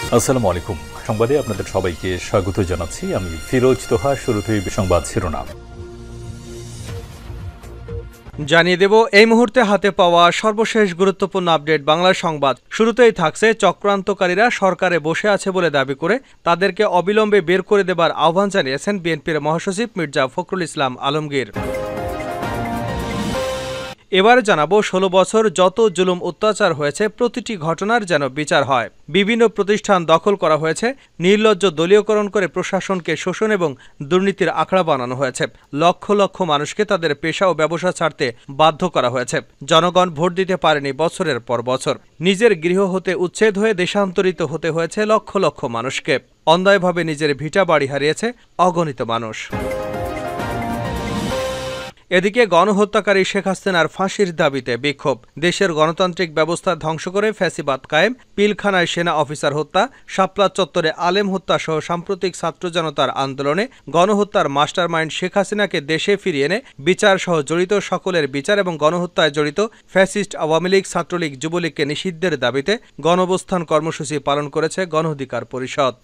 আসসালামু আলাইকুম। সংবাদে আপনাদের সবাইকে স্বাগত জানাচ্ছি। আমি ফিরোজ তোহা। শুরুতেই সংবাদ শিরোনাম জানিয়ে দেব এই মুহূর্তে হাতে পাওয়া সর্বশেষ গুরুত্বপূর্ণ আপডেট বাংলা সংবাদ। শুরুতেই থাকছে চক্রান্তকারীরা সরকারে বসে আছে বলে দাবি করে তাদেরকে অবিলম্বে বের করে দেবার আহ্বান জানিয়েছেন বিএনপির মহাসচিব মির্জা ফখরুল ইসলাম আলমগীর। এবারে জানাবো ১৬ বছর যত জুলুম অত্যাচার হয়েছে প্রতিটি ঘটনার যেন বিচার হয়। বিভিন্ন প্রতিষ্ঠান দখল করা হয়েছে, নির্লজ্জ দলীয়করণ করে প্রশাসনকে শোষণ এবং দুর্নীতির আখড়া বানানো হয়েছে। লক্ষ লক্ষ মানুষকে তাদের পেশা ও ব্যবসা ছাড়তে বাধ্য করা হয়েছে। জনগণ ভোট দিতে পারেনি বছরের পর বছর। নিজের গৃহ হতে উচ্ছেদ হয়ে দেশান্তরিত হতে হয়েছে লক্ষ লক্ষ মানুষকে। অন্যায়ভাবে নিজের ভিটা বাড়ি হারিয়েছে অগণিত মানুষ। এদিকে গণহত্যাকারী শেখ হাসিনার ফাঁসির দাবিতে বিক্ষোভ। দেশের গণতান্ত্রিক ব্যবস্থা ধ্বংস করে ফ্যাসিবাদ কায়েম, পিলখানায় সেনা অফিসার হত্যা, শাপলা চত্বরে আলেম হত্যা সহ সাম্প্রতিক ছাত্র জনতার আন্দোলনে গণহত্যার মাস্টারমাইন্ড শেখ হাসিনাকে দেশে ফিরিয়ে এনে বিচার সহ জড়িত সকলের বিচার এবং গণহত্যায় জড়িত ফ্যাসিস্ট আওয়ামী লীগ, ছাত্রলীগ, যুবলীগকে নিষিদ্ধের দাবিতে গণঅবস্থান কর্মসূচি পালন করেছে গণ অধিকার পরিষদ।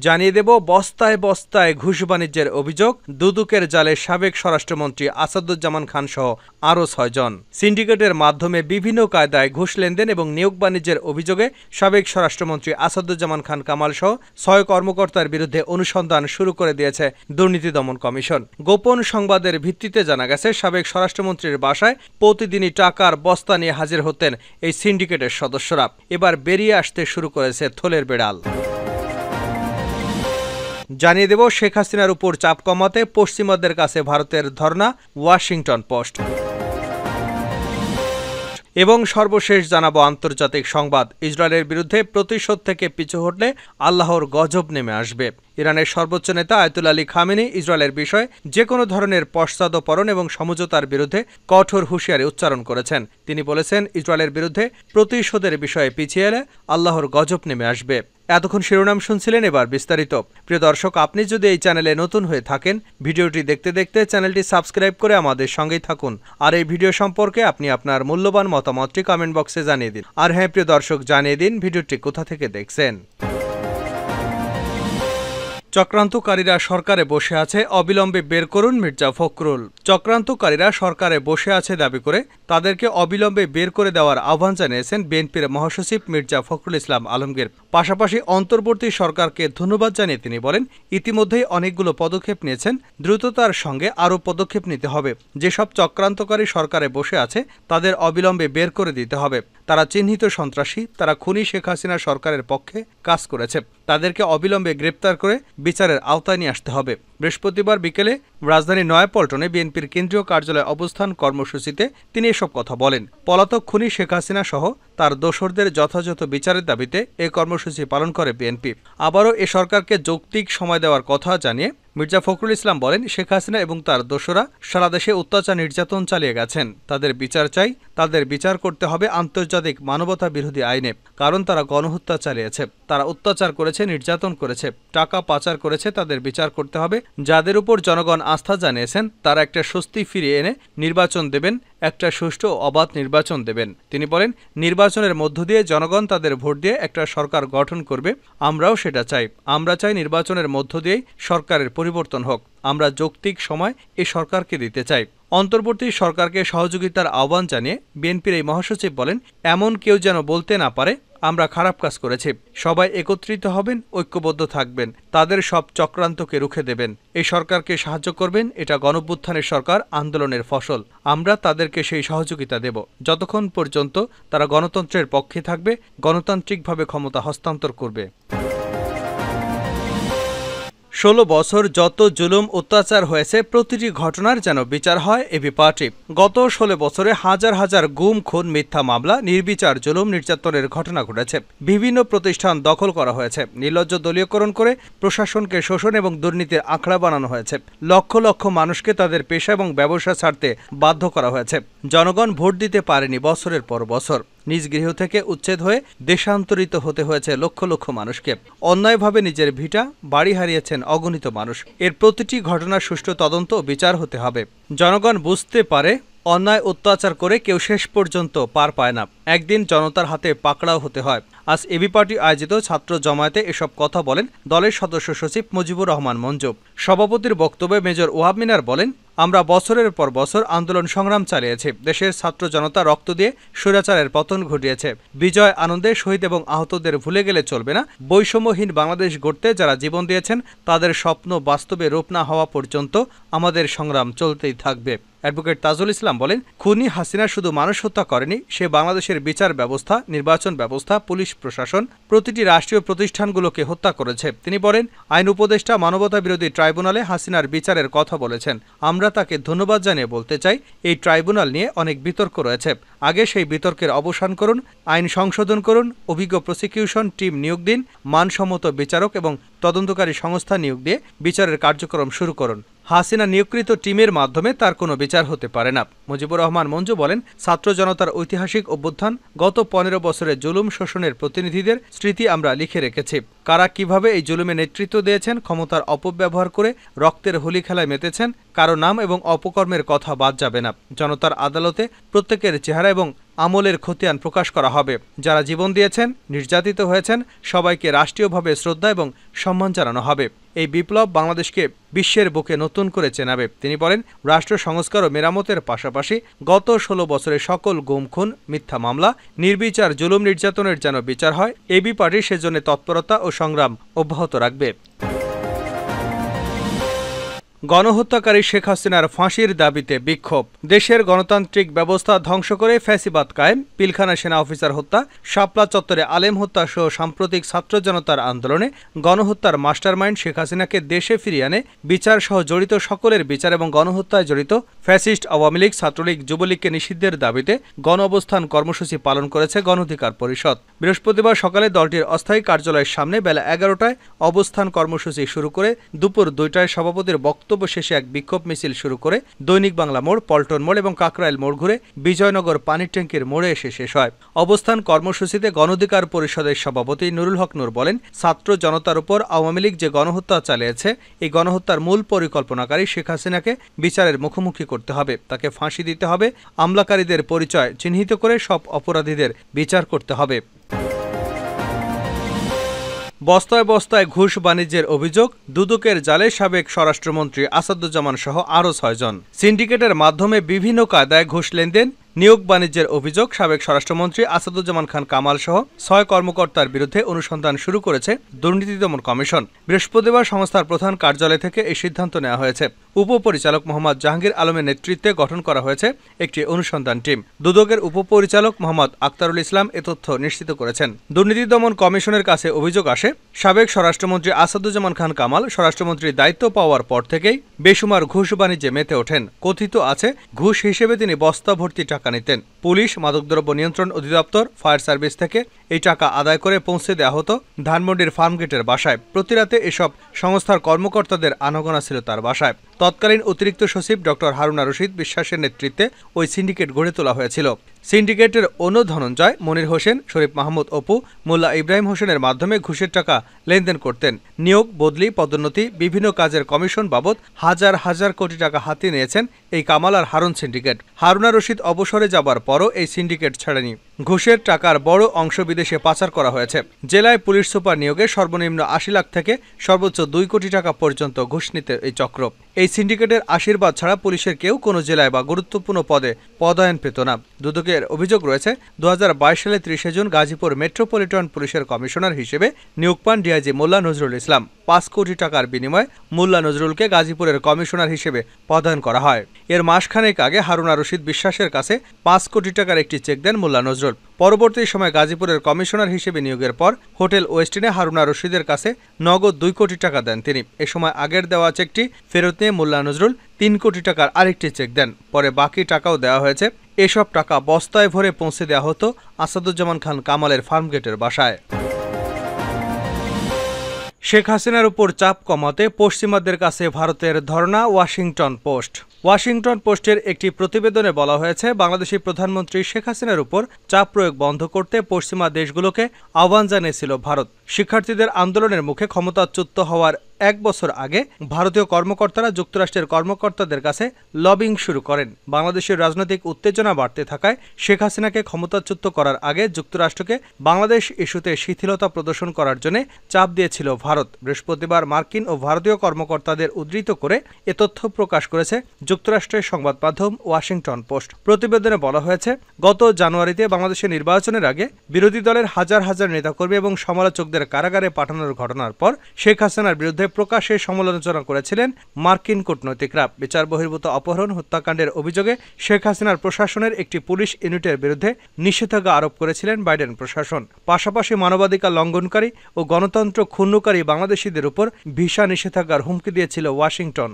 জানিয়ে দেব বস্তায় বস্তায় ঘুষ বাণিজ্যের অভিযোগ। দুদকের জালে সাবেক স্বরাষ্ট্রমন্ত্রী আসাদুজ্জামান খান সহ আরও ৬ জন। সিন্ডিকেটের মাধ্যমে বিভিন্ন কায়দায় ঘুষ লেনদেন এবং নিয়োগ বাণিজ্যের অভিযোগে সাবেক স্বরাষ্ট্রমন্ত্রী আসাদুজ্জামান খান কামাল সহ ৬ কর্মকর্তার বিরুদ্ধে অনুসন্ধান শুরু করে দিয়েছে দুর্নীতি দমন কমিশন। গোপন সংবাদের ভিত্তিতে জানা গেছে সাবেক স্বরাষ্ট্রমন্ত্রীর বাসায় প্রতিদিনই টাকার বস্তা নিয়ে হাজির হতেন এই সিন্ডিকেটের সদস্যরা। এবার বেরিয়ে আসতে শুরু করেছে থলের বেড়াল। জানিয়ে দেব শেখ হাসিনার উপর চাপ কমাতে পশ্চিমাদের কাছে ভারতের ধর্ণা, ওয়াশিংটন পোস্ট। এবং সর্বশেষ জানাবো আন্তর্জাতিক সংবাদ। ইসরায়েলের বিরুদ্ধে প্রতিশোধ থেকে পিছু হটলে আল্লাহর গজব নেমে আসবে। ইরানের সর্বোচ্চ নেতা আয়াতুল্লাহ আলী খামেনি ইসরায়েলের বিষয়ে যে কোনো ধরনের পশ্চাদপরণ এবং সমঝোতার বিরুদ্ধে কঠোর হুঁশিয়ারি উচ্চারণ করেছেন। তিনি বলেছেন, ইসরায়েলের বিরুদ্ধে প্রতিশোধের বিষয়ে পিছিয়ে এলে আল্লাহর গজব নেমে আসবে। এতক্ষণ শিরোনাম শুনছিলেন, এবার বিস্তারিত। প্রিয় দর্শক, আপনি যদি এই চ্যানেলে নতুন হয়ে থাকেন, ভিডিওটি দেখতে দেখতে চ্যানেলটি সাবস্ক্রাইব করে আমাদের সঙ্গেই থাকুন। আর এই ভিডিও সম্পর্কে আপনি আপনার মূল্যবান মতামতটি কমেন্ট বক্সে জানিয়ে দিন। আর হ্যাঁ প্রিয় দর্শক, জানিয়ে দিন ভিডিওটি কোথা থেকে দেখছেন। চক্রান্তকারীরা সরকারে বসে আছে, অবিলম্বে বের করুন মির্জা ফখরুল। চক্রান্তকারীরা সরকারে বসে আছে দাবি করে তাদেরকে অবিলম্বে বের করে দেওয়ার আহ্বান জানিয়েছেন বিএনপির মহাসচিব মির্জা ফখরুল ইসলাম আলমগীর। পাশাপাশি অন্তর্বর্তী সরকারকে ধন্যবাদ জানিয়ে তিনি বলেন, ইতিমধ্যেই অনেকগুলো পদক্ষেপ নিয়েছেন, দ্রুততার সঙ্গে আরও পদক্ষেপ নিতে হবে। যেসব চক্রান্তকারী সরকারে বসে আছে তাদের অবিলম্বে বের করে দিতে হবে। তারা চিহ্নিত সন্ত্রাসী, তারা খুনি শেখ হাসিনা সরকারের পক্ষে কাজ করেছে। তাদেরকে অবিলম্বে গ্রেপ্তার করে বিচারের আওতায় নিয়ে আসতে হবে। বৃহস্পতিবার বিকেলে রাজধানীর নয়াপল্টনে বিএনপির কেন্দ্রীয় কার্যালয়ে অবস্থান কর্মসূচিতে তিনি এসব কথা বলেন। পলাতক খুনি শেখ হাসিনা সহ তার দোসরদের যথাযথ বিচারের দাবিতে এই কর্মসূচি পালন করে বিএনপি। আবারও এ সরকারকে যৌক্তিক সময় দেওয়ার কথা জানিয়ে মির্জা ফখরুল ইসলাম বলেন, শেখ হাসিনা এবং তার দোসরা সারা দেশে অত্যাচার নির্যাতন চালিয়ে গেছেন। তাদের বিচার চাই, তাদের বিচার করতে হবে আন্তর্জাতিক মানবতা বিরোধী আইনে। কারণ তারা গণহত্যা চালিয়েছে, তারা অত্যাচার করেছে, নির্যাতন করেছে, টাকা পাচার করেছে। তাদের বিচার করতে হবে। যাদের উপর জনগণ আস্থা জানিয়েছেন তারা একটা স্বস্তি ফিরিয়ে এনে নির্বাচন দেবেন, একটা সুষ্ঠু ও অবাধ নির্বাচন দেবেন। তিনি বলেন, নির্বাচনের মধ্য দিয়ে জনগণ তাদের ভোট দিয়ে একটা সরকার গঠন করবে। আমরাও সেটা চাই। আমরা চাই নির্বাচনের মধ্য দিয়েই সরকারের পরিবর্তন হোক। আমরা যৌক্তিক সময় এই সরকারকে দিতে চাই। অন্তর্বর্তী সরকারকে সহযোগিতার আহ্বান জানিয়ে বিএনপির এই মহাসচিব বলেন, এমন কেউ যেন বলতে না পারে আমরা খারাপ কাজ করেছি। সবাই একত্রিত হবেন, ঐক্যবদ্ধ থাকবেন, তাদের সব চক্রান্তকে রুখে দেবেন, এই সরকারকে সাহায্য করবেন। এটা গণঅভ্যুত্থানের সরকার, আন্দোলনের ফসল। আমরা তাদেরকে সেই সহযোগিতা দেব যতক্ষণ পর্যন্ত তারা গণতন্ত্রের পক্ষে থাকবে, গণতান্ত্রিকভাবে ক্ষমতা হস্তান্তর করবে। ১৬ বছর যত জুলুম অত্যাচার হয়েছে প্রতিটি ঘটনার যেন বিচার হয় এবি পার্টি। গত ১৬ বছরে হাজার হাজার গুম, খুন, মিথ্যা মামলা, নির্বিচার জুলুম নির্যাতনের ঘটনা ঘটেছে। বিভিন্ন প্রতিষ্ঠান দখল করা হয়েছে, নির্লজ্জ দলীয়করণ করে প্রশাসনকে শোষণ এবং দুর্নীতির আখড়া বানানো হয়েছে। লক্ষ লক্ষ মানুষকে তাদের পেশা এবং ব্যবসা ছাড়তে বাধ্য করা হয়েছে। জনগণ ভোট দিতে পারেনি বছরের পর বছর। নিজ গৃহ থেকে উচ্ছেদ হয়ে দেশান্তরিত হতে হয়েছে লক্ষ লক্ষ মানুষকে। অন্যায়ভাবে নিজের ভিটা বাড়ি হারিয়েছেন অগণিত মানুষ। এর প্রতিটি ঘটনার সুষ্ঠু তদন্ত ও বিচার হতে হবে। জনগণ বুঝতে পারে অন্যায় অত্যাচার করে কেউ শেষ পর্যন্ত পার পায় না, একদিন জনতার হাতে পাকড়াও হতে হয়। আজ এবি পার্টি আয়োজিত ছাত্র জমায়েতে এসব কথা বলেন দলের সদস্য সচিব মুজিবুর রহমান মঞ্জু। সভাপতির বক্তব্যে মেজর ওয়াহাব মিনার বলেন, আমরা বছরের পর বছর আন্দোলন সংগ্রাম চালিয়েছি। দেশের ছাত্র জনতা রক্ত দিয়ে স্বৈরাচারের পতন ঘটিয়েছে। বিজয় আনন্দে শহীদ এবং আহতদের ভুলে গেলে চলবে না। বৈষম্যহীন বাংলাদেশ গড়তে যারা জীবন দিয়েছেন তাদের স্বপ্ন বাস্তবে রূপ না হওয়া পর্যন্ত আমাদের সংগ্রাম চলতেই থাকবে। অ্যাডভোকেট তাজুল ইসলাম বলেন, খুনি হাসিনা শুধু মানুষ হত্যা করেনি, সে বাংলাদেশের বিচার ব্যবস্থা, নির্বাচন ব্যবস্থা, পুলিশ প্রশাসন, প্রতিটি রাষ্ট্রীয় প্রতিষ্ঠানগুলোকে হত্যা করেছে। তিনি বলেন, আইন উপদেষ্টা মানবতা বিরোধী ট্রাইব্যুনালে হাসিনার বিচারের কথা বলেছেন। আমরা তাকে ধন্যবাদ জানিয়ে বলতে চাই, এই ট্রাইব্যুনাল নিয়ে অনেক বিতর্ক রয়েছে। আগে সেই বিতর্কের অবসান করুন, আইন সংশোধন করুন, অভিজ্ঞ প্রসিকিউশন টিম নিয়োগ দিন, মানসম্মত বিচারক এবং তদন্তকারী সংস্থা নিয়োগ দিয়ে বিচারের কার্যক্রম শুরু করুন। হাসিনা নিয়োগকৃত টিমের মাধ্যমে তার কোনো বিচার হতে পারে না। মুজিবুর রহমান মঞ্জু বলেন, ছাত্র জনতার ঐতিহাসিক অভ্যুত্থান, গত 15 বছরের জুলুম শোষণের প্রতিনিধিদের স্মৃতি আমরা লিখে রেখেছি। কারা কিভাবে এই জুলুমে নেতৃত্ব দিয়েছেন, ক্ষমতার অপব্যবহার করে রক্তের হোলি খেলায় মেতেছেন, কারো নাম এবং অপকর্মের কথা বাদ যাবে না। জনতার আদালতে প্রত্যেকের চেহারা এবং আমলের খতিয়ান প্রকাশ করা হবে। যারা জীবন দিয়েছেন, নির্যাতিত হয়েছেন, সবাইকে রাষ্ট্রীয়ভাবে শ্রদ্ধা এবং সম্মান জানানো হবে। এই বিপ্লব বাংলাদেশকে বিশ্বের বুকে নতুন করে চেনাবে। তিনি বলেন, রাষ্ট্র সংস্কার ও মেরামতের পাশাপাশি গত 16 বছরের সকল গুম খুন, মিথ্যা মামলা, নির্বিচার জুলুম নির্যাতনের যেন বিচার হয়, এবি পার্টি সেজন্য তৎপরতা ও সংগ্রাম অব্যাহত রাখবে। গণহত্যাকারী শেখ হাসিনার ফাঁসির দাবিতে বিক্ষোভ। দেশের গণতান্ত্রিক ব্যবস্থা ধ্বংস করে ফ্যাসিবাদ কায়েম, পিলখানা সেনা অফিসার হত্যা, শাপলা চত্বরে আলেম হত্যা সহ সাম্প্রতিক ছাত্র জনতার আন্দোলনে গণহত্যার মাস্টারমাইন্ড শেখ হাসিনাকে দেশে ফিরিয়ে আনে বিচার সহ জড়িত সকলের বিচার এবং গণহত্যায় জড়িত ফ্যাসিস্ট আওয়ামী লীগ, ছাত্রলীগ, যুবলীগকে নিষিদ্ধের দাবিতে গণ অবস্থান কর্মসূচি পালন করেছে গণ অধিকার পরিষদ। বৃহস্পতিবার সকালে দলটির অস্থায়ী কার্যালয়ের সামনে বেলা 11টায় অবস্থান কর্মসূচি শুরু করে দুপুর 2টায় সভাপতির বক্তব্য শেষে এক বিক্ষোভ মিছিল শুরু করে দৈনিক বাংলা মোড়, পল্টন মোড় এবং কাকরাইল মোড় ঘুরে বিজয়নগর পানির ট্যাঙ্কির মোড়ে এসে শেষ হয়। অবস্থান কর্মসূচিতে গণ অধিকার পরিষদের সভাপতি নুরুল হক নূর বলেন, ছাত্র জনতার উপর আওয়ামী লীগ যে গণহত্যা চালিয়েছে, এই গণহত্যার মূল পরিকল্পনাকারী শেখ হাসিনাকে বিচারের মুখোমুখি করতে হবে, তাকে ফাঁসি দিতে হবে, আমলাকারীদের পরিচয় চিহ্নিত করে সব অপরাধীদের বিচার করতে হবে। বস্তায় বস্তায় ঘুষ বাণিজ্যের অভিযোগ, দুদকের জালে সাবেক স্বরাষ্ট্রমন্ত্রী আসাদুজ্জামান সহ আরও 6 জন। সিন্ডিকেটের মাধ্যমে বিভিন্ন কায়দায় ঘুষ লেনদেন, নিয়োগ বাণিজ্যের অভিযোগ, সাবেক স্বরাষ্ট্রমন্ত্রী আসাদুজ্জামান খান কামাল সহ 6 কর্মকর্তার বিরুদ্ধে অনুসন্ধান শুরু করেছে দুর্নীতি দমন কমিশন। বৃহস্পতিবার সংস্থার প্রধান কার্যালয় থেকে এই সিদ্ধান্ত নেওয়া হয়েছে। উপপরিচালক মোহাম্মদ জাহাঙ্গীর আলমের নেতৃত্বে গঠন করা হয়েছে একটি অনুসন্ধান টিম। দুদকের উপপরিচালক মোহাম্মদ আক্তারুল ইসলাম এ তথ্য নিশ্চিত করেছেন। দুর্নীতি দমন কমিশনের কাছে অভিযোগ আসে, সাবেক স্বরাষ্ট্রমন্ত্রী আসাদুজ্জামান খান কামাল স্বরাষ্ট্রমন্ত্রীর দায়িত্ব পাওয়ার পর থেকেই বেসুমার ঘুষ বাণিজ্যে মেতে ওঠেন। কথিত আছে, ঘুষ হিসেবে তিনি বস্তা ভর্তি টাকা নিতেন। পুলিশ, মাদকদ্রব্য নিয়ন্ত্রণ অধিদপ্তর, ফায়ার সার্ভিস থেকে এই টাকা আদায় করে পৌঁছে দেওয়া হতো ধানমন্ডির ফার্মগেটের বাসায়। প্রতিরাতে এসব সংস্থার কর্মকর্তাদের আনাগোনা ছিল তার বাসায়। তৎকালীন অতিরিক্ত সচিব ডক্টর হারুনা রশিদ বিশ্বাসের নেতৃত্বে ওই সিন্ডিকেট গড়ে তোলা হয়েছিল। সিন্ডিকেটের অন্য ধনঞ্জয়, মনির হোসেন, শরীফ মাহমুদ অপু, মোল্লা ইব্রাহিম হোসেনের মাধ্যমে ঘুষের টাকা লেনদেন করতেন। নিয়োগ, বদলি, পদোন্নতি, বিভিন্ন কাজের কমিশন বাবদ হাজার হাজার কোটি টাকা হাতিয়ে নিয়েছেন এই কামাল আর হারুন সিন্ডিকেট। হারুনা রশিদ অবসরে যাবার পরও এই সিন্ডিকেট ছাড়েনি। ঘুষের টাকার বড় অংশ বিদেশে পাচার করা হয়েছে। জেলায় পুলিশ সুপার নিয়োগে সর্বনিম্ন 80 লাখ থেকে সর্বোচ্চ 2 কোটি টাকা পর্যন্ত ঘুষ নিতে এই চক্র। এই সিন্ডিকেটের আশীর্বাদ ছাড়া পুলিশের কেউ কোনো জেলায় বা গুরুত্বপূর্ণ পদে পদায়ন পেত না। দুদকের অভিযোগ রয়েছে, 2022 সালে 30 জুন গাজীপুর মেট্রোপলিটন পুলিশের কমিশনার হিসেবে নিয়োগ পান ডিআইজি মোল্লা নজরুল ইসলাম। 5 কোটি টাকার বিনিময়ে মোল্লা নজরুলকে গাজীপুরের কমিশনার হিসেবে পদায়ন করা হয়। এর মাসখানেক আগে হারুনা রশিদ বিশ্বাসের কাছে 5 কোটি টাকার একটি চেক দেন মোল্লা নজরুল। পরবর্তী সময় গাজীপুরের কমিশনার হিসেবে নিয়োগের পর হোটেল ওয়েস্টিনে হারুনা রশিদের কাছে নগদ 2 কোটি টাকা দেন তিনি। এ সময় আগের দেওয়া চেকটি ফেরত নিয়ে মোল্লা নজরুল 3 কোটি টাকার আরেকটি চেক দেন। পরে বাকি টাকাও দেওয়া হয়েছে। এসব টাকা বস্তায় ভরে পৌঁছে দেওয়া হতো আসাদুজ্জামান খান কামালের ফার্মগেটের বাসায়। শেখ হাসিনার উপর চাপ কমাতে পশ্চিমাদের কাছে ভারতের ধর্ণা, ওয়াশিংটন পোস্ট। ওয়াশিংটন পোস্টের একটি প্রতিবেদনে বলা হয়েছে, বাংলাদেশী প্রধানমন্ত্রী শেখ হাসিনার উপর চাপ প্রয়োগ বন্ধ করতে পশ্চিমা দেশগুলোকে আহ্বান জানিয়েছিল ভারত। শিক্ষার্থীদের আন্দোলনের মুখে ক্ষমতাচ্যুত হওয়ার 1 বছর আগে ভারতীয় কর্মকর্তারা যুক্তরাষ্ট্রের কর্মকর্তাদের কাছে লবিং শুরু করেন। বাংলাদেশের রাজনৈতিক উত্তেজনা বাড়তে থাকায় শেখ হাসিনাকে ক্ষমতাচ্যুত করার আগে যুক্তরাষ্ট্রকে বাংলাদেশ ইস্যুতে শিথিলতা প্রদর্শন করার জন্য চাপ দিয়েছিল ভারত। বৃহস্পতিবার মার্কিন ও ভারতীয় কর্মকর্তাদের উদ্ধৃত করে এ তথ্য প্রকাশ করেছে যুক্তরাষ্ট্রের সংবাদ মাধ্যম ওয়াশিংটন পোস্ট। প্রতিবেদনে বলা হয়েছে, গত জানুয়ারিতে বাংলাদেশের নির্বাচনের আগে বিরোধী দলের হাজার হাজার নেতাকর্মী এবং সমালোচকদের কারাগারে পাঠানোর ঘটনার পর শেখ হাসিনার বিরুদ্ধে প্রকাশ্যে সমালোচনা করেছিলেন মার্কিন কূটনৈতিকরা। বিচার বহির্ভূত অপহরণ, হত্যাকাণ্ডের অভিযোগে শেখ হাসিনার প্রশাসনের একটি পুলিশ ইউনিটের বিরুদ্ধে নিষেধাজ্ঞা আরোপ করেছিলেন বাইডেন প্রশাসন। পাশাপাশি মানবাধিকার লঙ্ঘনকারী ও গণতন্ত্র ক্ষুণ্ণকারী বাংলাদেশিদের উপর ভিসা নিষেধাজ্ঞার হুমকি দিয়েছিল ওয়াশিংটন।